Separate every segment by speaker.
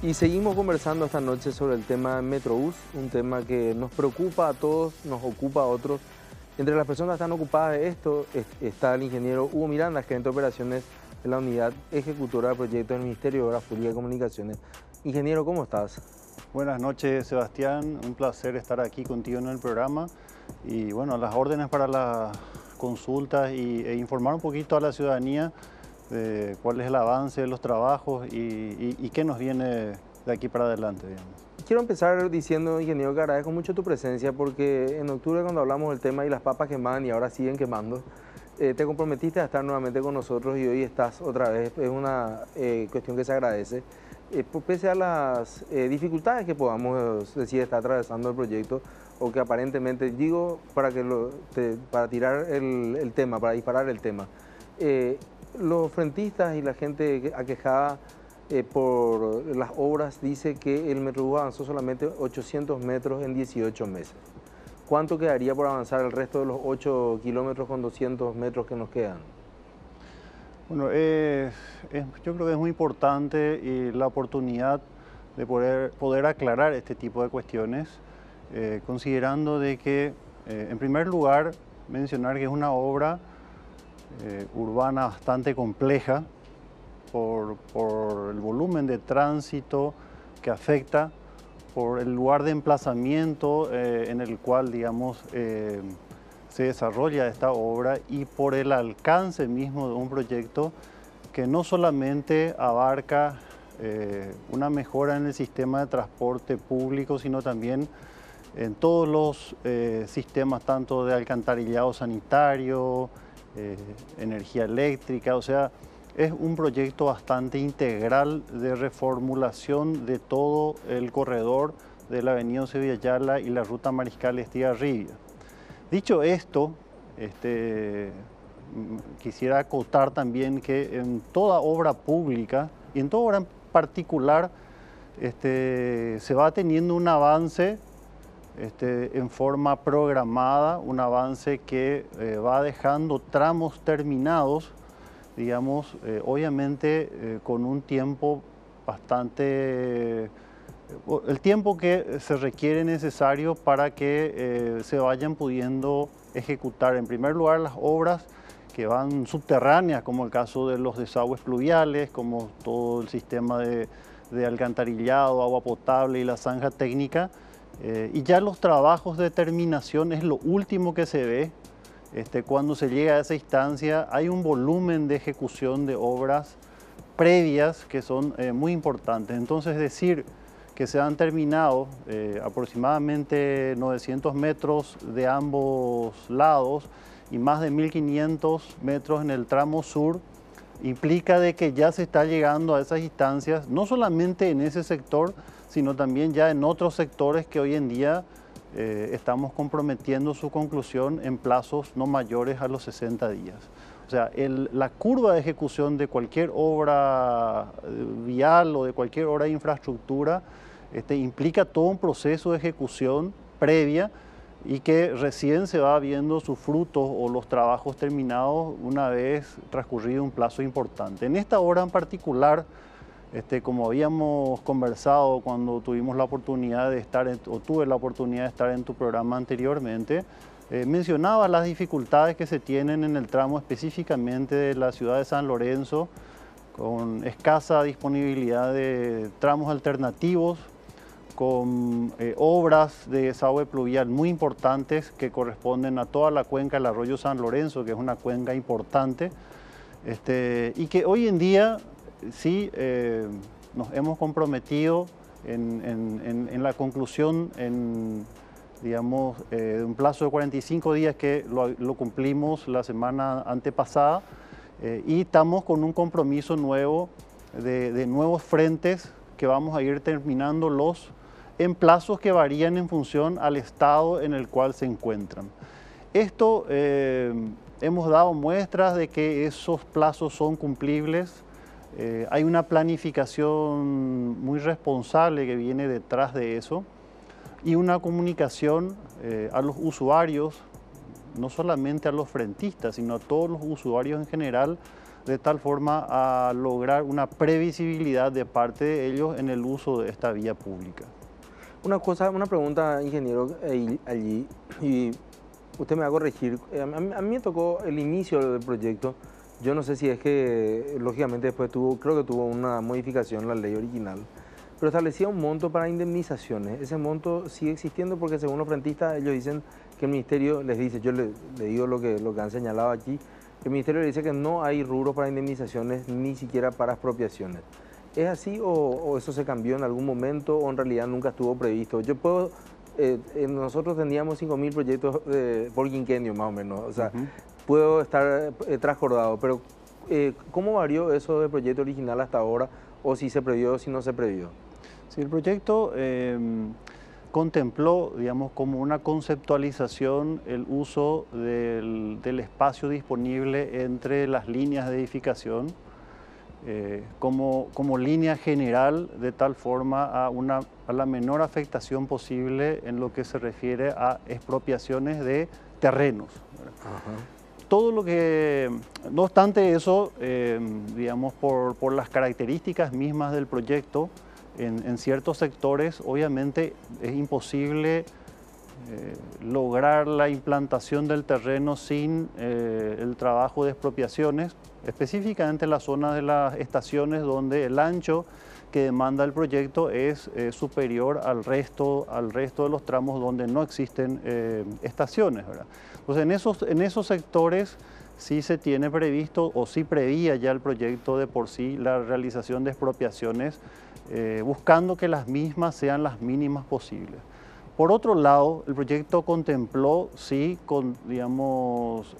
Speaker 1: Y seguimos conversando esta noche sobre el tema Metrobús, un tema que nos preocupa a todos, nos ocupa a otros. Entre las personas que están ocupadas de esto está el ingeniero Hugo Miranda, gerente de operaciones de la unidad ejecutora de proyectos del Ministerio de Obras Públicas y Comunicaciones. Ingeniero, ¿cómo estás?
Speaker 2: Buenas noches, Sebastián. Un placer estar aquí contigo en el programa. Y bueno, las órdenes para las consultas e informar un poquito a la ciudadanía de cuál es el avance de los trabajos y qué nos viene de aquí para adelante, digamos.
Speaker 1: Quiero empezar diciendo, ingeniero, que agradezco mucho tu presencia porque en octubre, cuando hablamos del tema y las papas quemaban y ahora siguen quemando, te comprometiste a estar nuevamente con nosotros y hoy estás otra vez. Es una cuestión que se agradece. Pese a las dificultades que podamos decir está atravesando el proyecto, o que aparentemente, digo, para tirar el tema, para disparar el tema, los frentistas y la gente aquejada por las obras dice que el Metrobús avanzó solamente 800 metros en 18 meses. ¿Cuánto quedaría por avanzar el resto de los 8 kilómetros con 200 metros que nos quedan?
Speaker 2: Bueno, yo creo que es muy importante y la oportunidad de poder aclarar este tipo de cuestiones, considerando de que, en primer lugar, mencionar que es una obra urbana bastante compleja por el volumen de tránsito que afecta, por el lugar de emplazamiento en el cual, digamos, se desarrolla esta obra y por el alcance mismo de un proyecto que no solamente abarca una mejora en el sistema de transporte público, sino también en todos los sistemas, tanto de alcantarillado sanitario, energía eléctrica, o sea, es un proyecto bastante integral de reformulación de todo el corredor de la avenida Eusebio Ayala y la ruta Mariscal Estigarribia. Dicho esto, quisiera acotar también que en toda obra pública y en toda obra en particular se va teniendo un avance en forma programada, un avance que va dejando tramos terminados, digamos, obviamente con un tiempo bastante, el tiempo que se requiere necesario para que se vayan pudiendo ejecutar, en primer lugar, las obras que van subterráneas, como el caso de los desagües pluviales, como todo el sistema de alcantarillado, agua potable y la zanja técnica. Y ya los trabajos de terminación es lo último que se ve. Cuando se llega a esa instancia hay un volumen de ejecución de obras previas que son muy importantes. Entonces decir que se han terminado aproximadamente 900 metros de ambos lados y más de 1500 metros en el tramo sur implica de que ya se está llegando a esas instancias, no solamente en ese sector, sino también ya en otros sectores que hoy en día estamos comprometiendo su conclusión en plazos no mayores a los 60 días. O sea, la curva de ejecución de cualquier obra vial o de cualquier obra de infraestructura implica todo un proceso de ejecución previa y que recién se va viendo sus frutos o los trabajos terminados una vez transcurrido un plazo importante. En esta obra en particular, como habíamos conversado cuando tuvimos la oportunidad de estar, o tuve la oportunidad de estar en tu programa anteriormente, mencionaba las dificultades que se tienen en el tramo específicamente de la ciudad de San Lorenzo, con escasa disponibilidad de tramos alternativos, con obras de desagüe pluvial muy importantes que corresponden a toda la cuenca del arroyo San Lorenzo, que es una cuenca importante, y que hoy en día sí nos hemos comprometido en la conclusión digamos, de un plazo de 45 días que lo cumplimos la semana antepasada y estamos con un compromiso nuevo de nuevos frentes que vamos a ir terminándolos en plazos que varían en función al estado en el cual se encuentran. Esto hemos dado muestras de que esos plazos son cumplibles. Hay una planificación muy responsable que viene detrás de eso y una comunicación a los usuarios no solamente a los frentistas, sino a todos los usuarios en general, de tal forma a lograr una previsibilidad de parte de ellos en el uso de esta vía pública.
Speaker 1: Una pregunta, ingeniero, allí, y usted me va a corregir. A mí me tocó el inicio del proyecto. Yo no sé si es que, lógicamente, después creo que tuvo una modificación la ley original, pero establecía un monto para indemnizaciones. Ese monto sigue existiendo porque, según los frentistas, ellos dicen que el ministerio les dice, yo le digo lo que han señalado aquí, el ministerio le dice que no hay rubro para indemnizaciones, ni siquiera para expropiaciones. ¿Es así o eso se cambió en algún momento o en realidad nunca estuvo previsto? Nosotros teníamos 5.000 proyectos por quinquenio más o menos, o sea, puedo estar transcordado, pero ¿cómo varió eso del proyecto original hasta ahora? ¿O si se previó o si no se previó?
Speaker 2: Sí, el proyecto contempló, digamos, como una conceptualización el uso del espacio disponible entre las líneas de edificación como línea general, de tal forma a la menor afectación posible en lo que se refiere a expropiaciones de terrenos. Todo lo que, no obstante eso, digamos, por las características mismas del proyecto, en ciertos sectores obviamente es imposible lograr la implantación del terreno sin el trabajo de expropiaciones, específicamente en la zona de las estaciones donde el ancho que demanda el proyecto es superior al resto de los tramos donde no existen estaciones, ¿verdad? Entonces en esos sectores sí se tiene previsto o sí prevía ya el proyecto de por sí la realización de expropiaciones, buscando que las mismas sean las mínimas posibles. Por otro lado, el proyecto contempló, sí, digamos,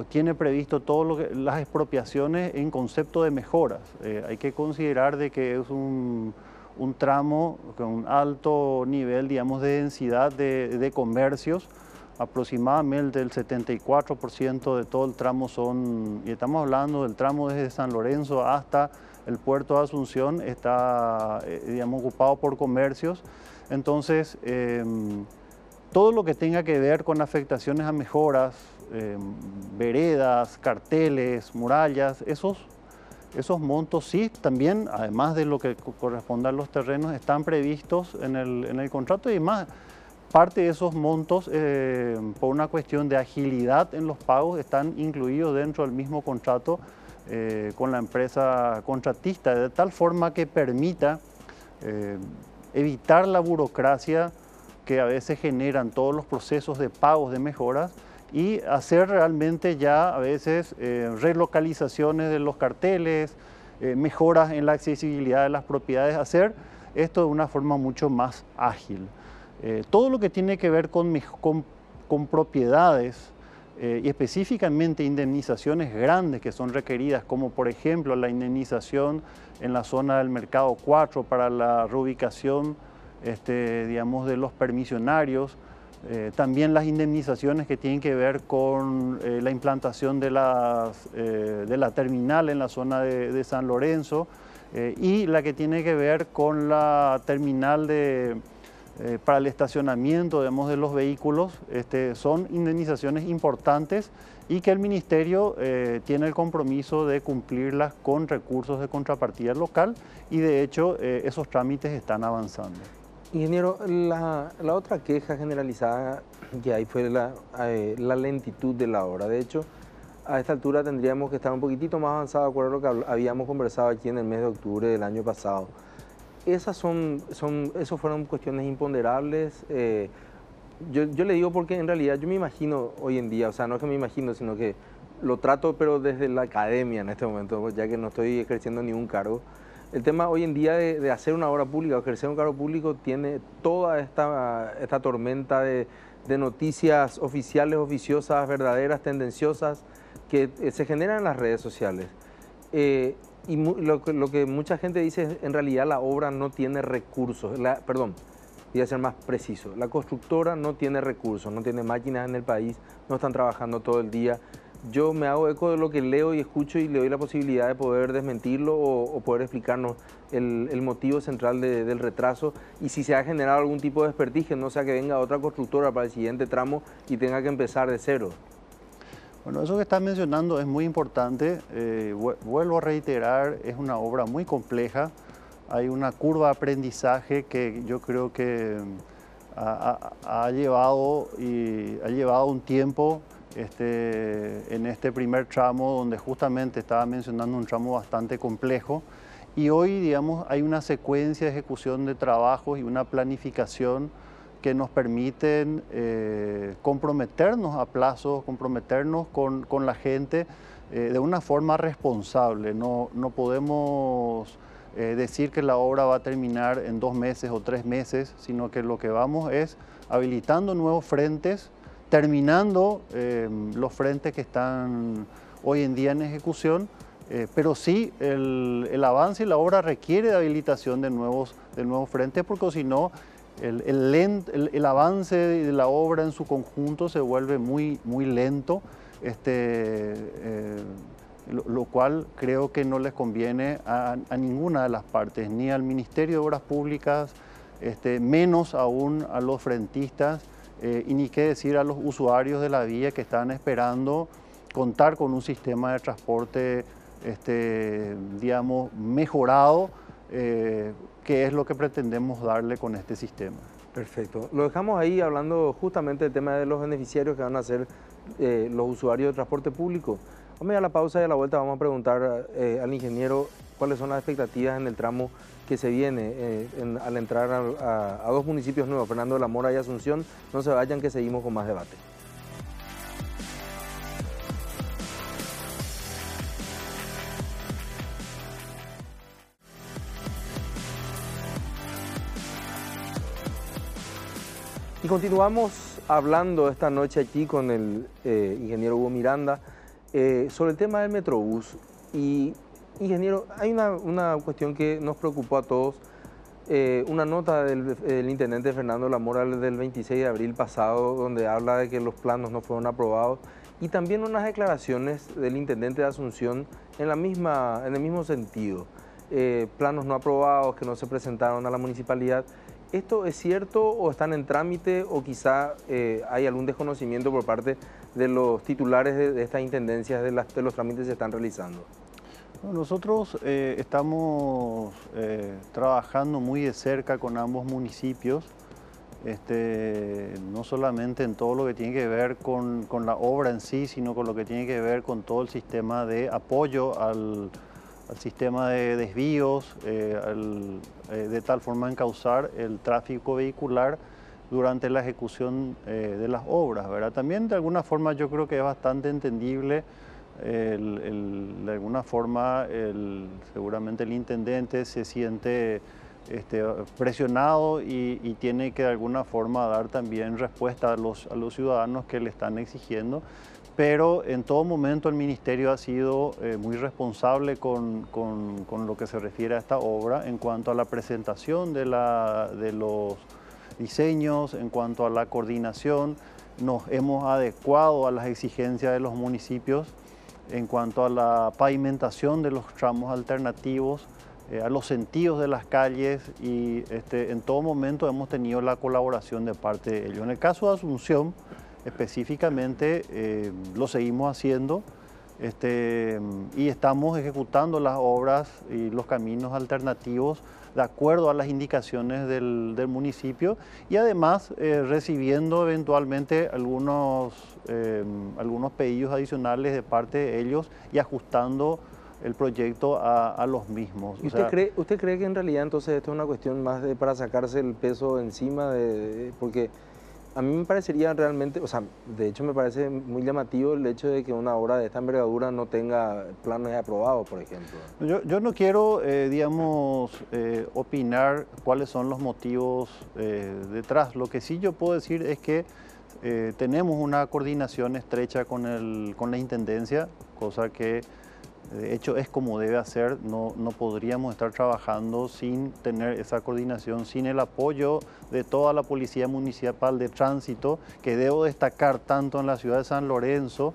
Speaker 2: tiene previsto todo las expropiaciones en concepto de mejoras. Hay que considerar de que es un tramo con un alto nivel, digamos, de densidad de comercios. Aproximadamente el 74% de todo el tramo y estamos hablando del tramo desde San Lorenzo hasta el puerto de Asunción, está, digamos, ocupado por comercios. Entonces, todo lo que tenga que ver con afectaciones a mejoras, veredas, carteles, murallas, esos montos sí, también, además de lo que corresponde a los terrenos, están previstos en el contrato, y más, parte de esos montos, por una cuestión de agilidad en los pagos, están incluidos dentro del mismo contrato con la empresa contratista, de tal forma que permita evitar la burocracia que a veces generan todos los procesos de pagos de mejoras, y hacer realmente ya a veces relocalizaciones de los carteles, mejoras en la accesibilidad de las propiedades, hacer esto de una forma mucho más ágil. Todo lo que tiene que ver con propiedades y específicamente indemnizaciones grandes que son requeridas, como por ejemplo la indemnización en la zona del Mercado 4 para la reubicación, digamos, de los permisionarios, también las indemnizaciones que tienen que ver con la implantación de la terminal en la zona de San Lorenzo, y la que tiene que ver con la terminal para el estacionamiento, digamos, de los vehículos. Son indemnizaciones importantes y que el Ministerio tiene el compromiso de cumplirlas con recursos de contrapartida local, y de hecho esos trámites están avanzando.
Speaker 1: Ingeniero, la otra queja generalizada que hay fue la lentitud de la obra. De hecho, a esta altura tendríamos que estar un poquitito más avanzado, de acuerdo a lo que habíamos conversado aquí en el mes de octubre del año pasado. Esas fueron cuestiones imponderables. Yo le digo porque en realidad yo me imagino hoy en día, o sea, no es que me imagino, sino que lo trato, pero desde la academia en este momento, ya que no estoy ejerciendo ningún cargo. El tema hoy en día de hacer una obra pública o ejercer un cargo público tiene toda esta tormenta de noticias oficiales, oficiosas, verdaderas, tendenciosas, que se generan en las redes sociales. Y lo que mucha gente dice es, en realidad la obra no tiene recursos. Perdón, voy a ser más preciso. La constructora no tiene recursos, no tiene máquinas en el país, no están trabajando todo el día. yo me hago eco de lo que leo y escucho y le doy la posibilidad de poder desmentirlo o poder explicarnos el motivo central del retraso y si se ha generado algún tipo de desperdicio, no sea que venga otra constructora para el siguiente tramo y tenga que empezar de cero.
Speaker 2: Bueno, eso que estás mencionando es muy importante. Vuelvo a reiterar, es una obra muy compleja. Hay una curva de aprendizaje que yo creo que ha llevado un tiempo en este primer tramo, donde justamente estaba mencionando un tramo bastante complejo. Y hoy, digamos, hay una secuencia de ejecución de trabajos y una planificación que nos permiten comprometernos a plazos, comprometernos con la gente de una forma responsable. No podemos decir que la obra va a terminar en 2 meses o 3 meses, sino que lo que vamos es habilitando nuevos frentes, terminando los frentes que están hoy en día en ejecución, pero sí el avance y la obra requiere de habilitación de nuevos frentes, porque si no, el avance de la obra en su conjunto se vuelve muy lento, lo cual creo que no les conviene a ninguna de las partes, ni al Ministerio de Obras Públicas, menos aún a los frentistas, y ni qué decir a los usuarios de la vía que están esperando contar con un sistema de transporte digamos, mejorado, que es lo que pretendemos darle con este sistema.
Speaker 1: Perfecto. Lo dejamos ahí hablando justamente del tema de los beneficiarios que van a ser los usuarios de transporte público. Vamos a ir a la pausa y a la vuelta vamos a preguntar al ingeniero cuáles son las expectativas en el tramo que se viene al entrar a 2 municipios nuevos, Fernando de la Mora y Asunción. No se vayan, que seguimos con más debate. Y continuamos hablando esta noche aquí con el ingeniero Hugo Miranda sobre el tema del Metrobús. Y, ingeniero, hay una cuestión que nos preocupó a todos. Una nota del intendente Fernando de la Mora del 26 de abril pasado, donde habla de que los planos no fueron aprobados, y también unas declaraciones del intendente de Asunción en el mismo sentido. Planos no aprobados que no se presentaron a la municipalidad. ¿Esto es cierto o están en trámite o quizá hay algún desconocimiento por parte de los titulares de estas intendencias de los trámites que se están realizando?
Speaker 2: Nosotros estamos trabajando muy de cerca con ambos municipios, no solamente en todo lo que tiene que ver con la obra en sí, sino con lo que tiene que ver con todo el sistema de apoyo al sistema de desvíos, de tal forma encauzar el tráfico vehicular durante la ejecución de las obras, ¿verdad? También de alguna forma yo creo que es bastante entendible, de alguna forma seguramente el intendente se siente presionado y tiene que de alguna forma dar también respuesta a los ciudadanos que le están exigiendo. Pero en todo momento el Ministerio ha sido muy responsable con lo que se refiere a esta obra en cuanto a la presentación de los diseños, en cuanto a la coordinación. Nos hemos adecuado a las exigencias de los municipios en cuanto a la pavimentación de los tramos alternativos, a los sentidos de las calles, y en todo momento hemos tenido la colaboración de parte de ellos. En el caso de Asunción, específicamente, lo seguimos haciendo y estamos ejecutando las obras y los caminos alternativos de acuerdo a las indicaciones del municipio, y además recibiendo eventualmente algunos pedidos adicionales de parte de ellos y ajustando el proyecto a los mismos.
Speaker 1: ¿Y usted cree que en realidad entonces esto es una cuestión más para sacarse el peso encima? Porque a mí me parecería realmente, o sea, de hecho me parece muy llamativo el hecho de que una obra de esta envergadura no tenga planes aprobados, por ejemplo.
Speaker 2: Yo no quiero, digamos, opinar cuáles son los motivos detrás. Lo que sí yo puedo decir es que tenemos una coordinación estrecha con la Intendencia, cosa que de hecho es como debe hacer. No podríamos estar trabajando sin tener esa coordinación, sin el apoyo de toda la Policía Municipal de Tránsito, que debo destacar tanto en la ciudad de San Lorenzo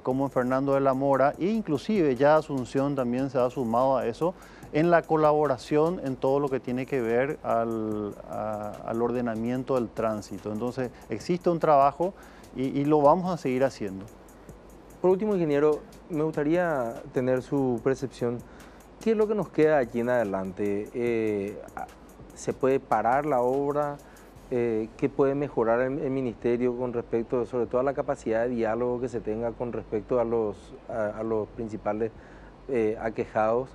Speaker 2: como en Fernando de la Mora, e inclusive ya Asunción también se ha sumado a eso, en la colaboración en todo lo que tiene que ver al ordenamiento del tránsito. Entonces existe un trabajo y lo vamos a seguir haciendo.
Speaker 1: Por último, ingeniero, me gustaría tener su percepción. ¿Qué es lo que nos queda aquí en adelante? ¿Se puede parar la obra? ¿Qué puede mejorar el ministerio con respecto, sobre todo a la capacidad de diálogo que se tenga con respecto a los principales aquejados?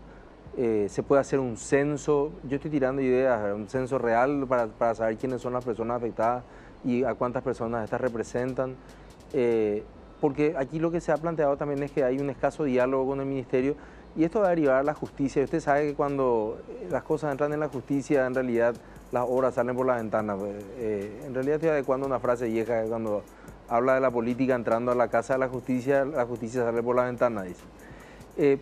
Speaker 1: ¿Se puede hacer un censo? Yo estoy tirando ideas, un censo real para saber quiénes son las personas afectadas y a cuántas personas estas representan. Porque aquí lo que se ha planteado también es que hay un escaso diálogo con el ministerio y esto va a derivar a la justicia. Usted sabe que cuando las cosas entran en la justicia, en realidad las obras salen por la ventana. En realidad estoy adecuando una frase vieja cuando habla de la política entrando a la casa de la justicia sale por la ventana, dice.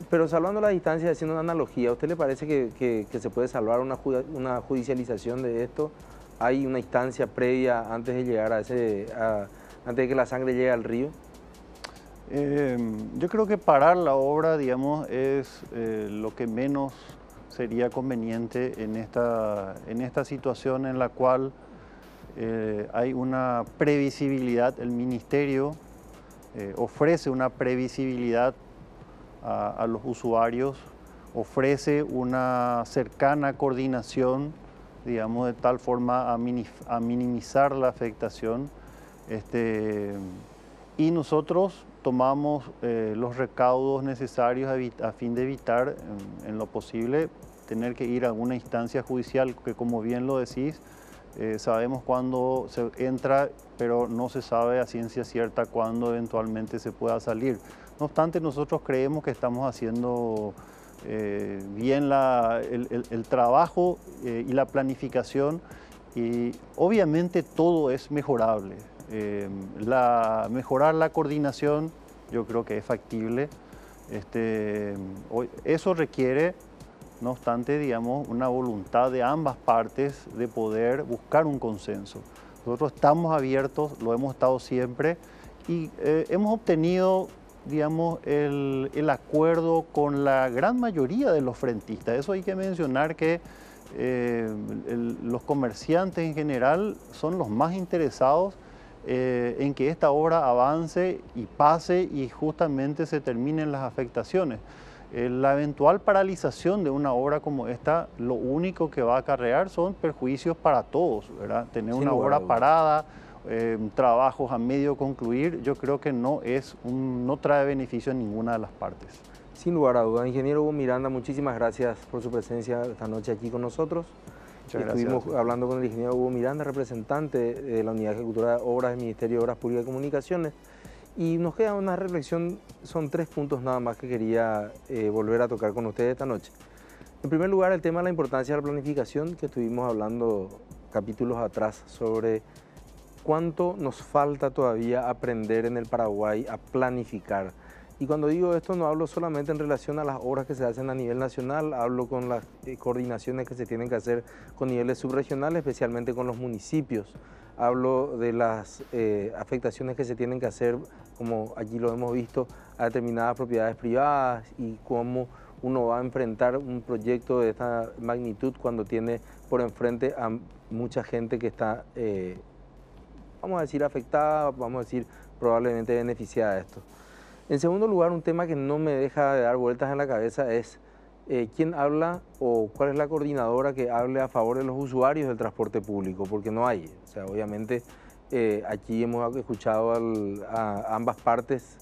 Speaker 1: Pero salvando la distancia, haciendo una analogía, ¿a usted le parece que se puede salvar una judicialización de esto? ¿Hay una instancia previa antes de llegar antes de que la sangre llegue al río?
Speaker 2: Yo creo que parar la obra, digamos, es lo que menos sería conveniente en esta situación en la cual hay una previsibilidad. El ministerio ofrece una previsibilidad a los usuarios, ofrece una cercana coordinación, digamos, de tal forma a minimizar la afectación. Y nosotros tomamos los recaudos necesarios a fin de evitar, en lo posible, tener que ir a alguna instancia judicial, que como bien lo decís, sabemos cuándo se entra, pero no se sabe a ciencia cierta cuándo eventualmente se pueda salir. No obstante, nosotros creemos que estamos haciendo bien el trabajo y la planificación, y obviamente todo es mejorable. Mejorar la coordinación yo creo que es factible. Eso requiere, no obstante, digamos, una voluntad de ambas partes de poder buscar un consenso. Nosotros estamos abiertos, lo hemos estado siempre, y hemos obtenido, digamos, el acuerdo con la gran mayoría de los frentistas. Eso hay que mencionar, que los comerciantes en general son los más interesados en que esta obra avance y pase y justamente se terminen las afectaciones. La eventual paralización de una obra como esta, lo único que va a acarrear son perjuicios para todos, ¿verdad? Tener una obra parada, trabajos a medio concluir, yo creo que no trae beneficio a ninguna de las partes.
Speaker 1: Sin lugar a dudas. Ingeniero Hugo Miranda, muchísimas gracias por su presencia esta noche aquí con nosotros. Estuvimos hablando con el ingeniero Hugo Miranda, representante de la Unidad Ejecutora de Obras del Ministerio de Obras Públicas y Comunicaciones. Y nos queda una reflexión, son 3 puntos nada más que quería volver a tocar con ustedes esta noche. En primer lugar, el tema de la importancia de la planificación, que estuvimos hablando capítulos atrás sobre cuánto nos falta todavía aprender en el Paraguay a planificar. Y cuando digo esto no hablo solamente en relación a las obras que se hacen a nivel nacional, hablo con las coordinaciones que se tienen que hacer con niveles subregionales, especialmente con los municipios. Hablo de las afectaciones que se tienen que hacer, como allí lo hemos visto, a determinadas propiedades privadas y cómo uno va a enfrentar un proyecto de esta magnitud cuando tiene por enfrente a mucha gente que está, vamos a decir, afectada, vamos a decir, probablemente beneficiada de esto. En segundo lugar, un tema que no me deja de dar vueltas en la cabeza es quién habla o cuál es la coordinadora que hable a favor de los usuarios del transporte público, porque no hay. O sea, obviamente aquí hemos escuchado a ambas partes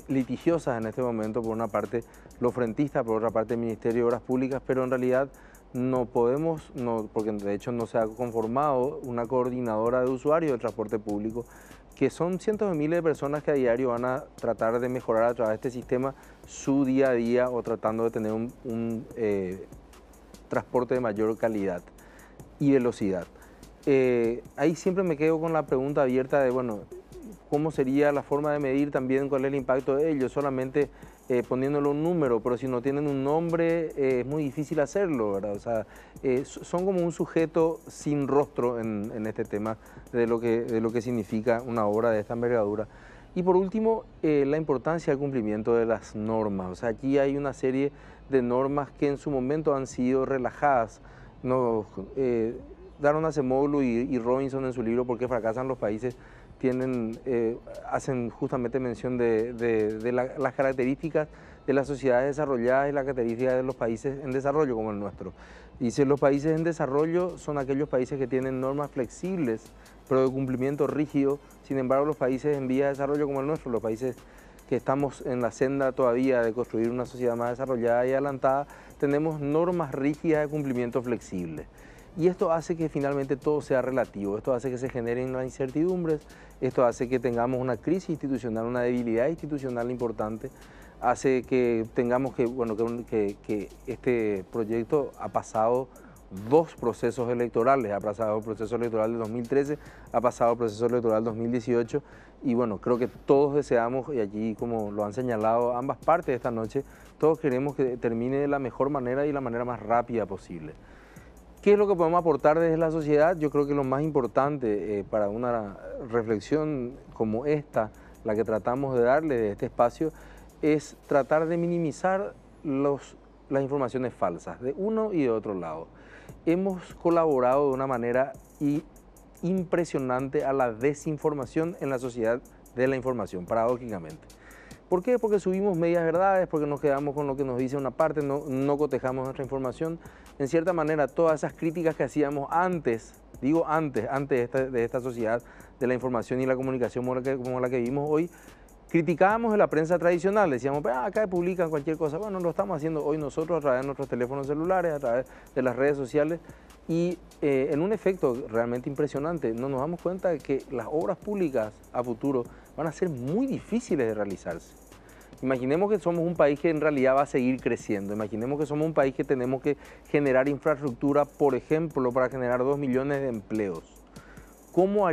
Speaker 1: litigiosas en este momento, por una parte los frentistas, por otra parte el Ministerio de Obras Públicas, pero en realidad no podemos, porque de hecho no se ha conformado una coordinadora de usuarios del transporte público, que son cientos de miles de personas que a diario van a tratar de mejorar a través de este sistema su día a día o tratando de tener un transporte de mayor calidad y velocidad. Ahí siempre me quedo con la pregunta abierta de, bueno, ¿cómo sería la forma de medir también cuál es el impacto de ellos? Solamente poniéndole un número, pero si no tienen un nombre es muy difícil hacerlo, ¿verdad? O sea, son como un sujeto sin rostro en este tema de lo que significa una obra de esta envergadura. Y por último, la importancia del cumplimiento de las normas. O sea, aquí hay una serie de normas que en su momento han sido relajadas. Nos, Daron Acemoglu y Robinson en su libro ¿Por qué fracasan los países? Hacen justamente mención de las características de las sociedades desarrolladas y las características de los países en desarrollo como el nuestro. Dice, los países en desarrollo son aquellos países que tienen normas flexibles, pero de cumplimiento rígido. Sin embargo, los países en vía de desarrollo como el nuestro, los países que estamos en la senda todavía de construir una sociedad más desarrollada y adelantada, tenemos normas rígidas de cumplimiento flexible. Y esto hace que finalmente todo sea relativo, esto hace que se generen las incertidumbres, esto hace que tengamos una crisis institucional, una debilidad institucional importante, hace que tengamos que este proyecto ha pasado 2 procesos electorales, ha pasado el proceso electoral de 2013, ha pasado el proceso electoral 2018 y bueno, creo que todos deseamos, y allí como lo han señalado ambas partes esta noche, todos queremos que termine de la mejor manera y la manera más rápida posible. ¿Qué es lo que podemos aportar desde la sociedad? Yo creo que lo más importante para una reflexión como esta, la que tratamos de darle de este espacio, es tratar de minimizar las informaciones falsas de uno y de otro lado. Hemos colaborado de una manera impresionante a la desinformación en la sociedad de la información, paradójicamente. ¿Por qué? Porque subimos medias verdades, porque nos quedamos con lo que nos dice una parte, no cotejamos nuestra información. En cierta manera, todas esas críticas que hacíamos antes, digo antes de esta sociedad de la información y la comunicación como la que vivimos hoy, criticábamos de la prensa tradicional, decíamos, acá publican cualquier cosa. Bueno, lo estamos haciendo hoy nosotros a través de nuestros teléfonos celulares, a través de las redes sociales y en un efecto realmente impresionante, no nos damos cuenta de que las obras públicas a futuro van a ser muy difíciles de realizarse. Imaginemos que somos un país que en realidad va a seguir creciendo, imaginemos que somos un país que tenemos que generar infraestructura, por ejemplo, para generar 2 millones de empleos. ¿Cómo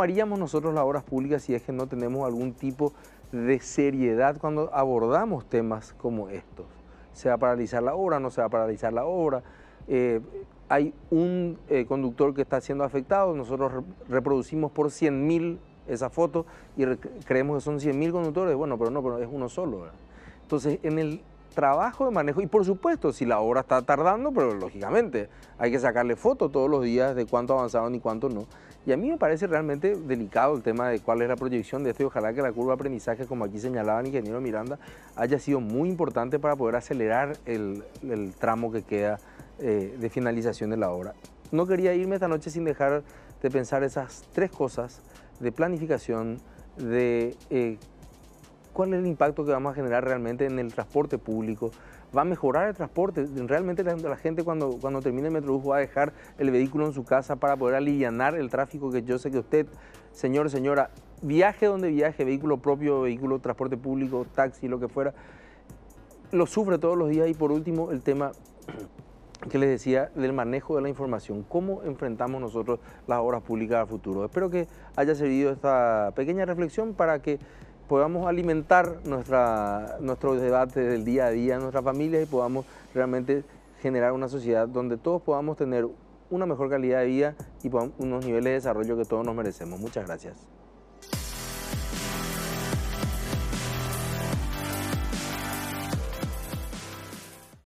Speaker 1: haríamos nosotros las obras públicas si es que no tenemos algún tipo de seriedad cuando abordamos temas como estos? ¿Se va a paralizar la obra? ¿No se va a paralizar la obra? Hay un conductor que está siendo afectado, nosotros reproducimos por 100.000 esa foto y creemos que son 100.000 conductores, bueno, pero es uno solo, ¿verdad? Entonces, en el trabajo de manejo, y por supuesto, si la obra está tardando, pero lógicamente hay que sacarle fotos todos los días de cuánto avanzaron y cuánto no. Y a mí me parece realmente delicado el tema de cuál es la proyección de esto y ojalá que la curva de aprendizaje, como aquí señalaba el ingeniero Miranda, haya sido muy importante para poder acelerar el tramo que queda de finalización de la obra. No quería irme esta noche sin dejar de pensar esas 3 cosas de planificación, de cuál es el impacto que vamos a generar realmente en el transporte público. ¿Va a mejorar el transporte? Realmente la gente cuando termine el Metrobús va a dejar el vehículo en su casa para poder alivianar el tráfico que yo sé que usted, señor, señora, viaje donde viaje, vehículo propio, vehículo, transporte público, taxi, lo que fuera, lo sufre todos los días. Y por último, el tema que les decía del manejo de la información, cómo enfrentamos nosotros las obras públicas al futuro. Espero que haya servido esta pequeña reflexión para que podamos alimentar nuestro debate del día a día en nuestras familias y podamos realmente generar una sociedad donde todos podamos tener una mejor calidad de vida y unos niveles de desarrollo que todos nos merecemos. Muchas gracias.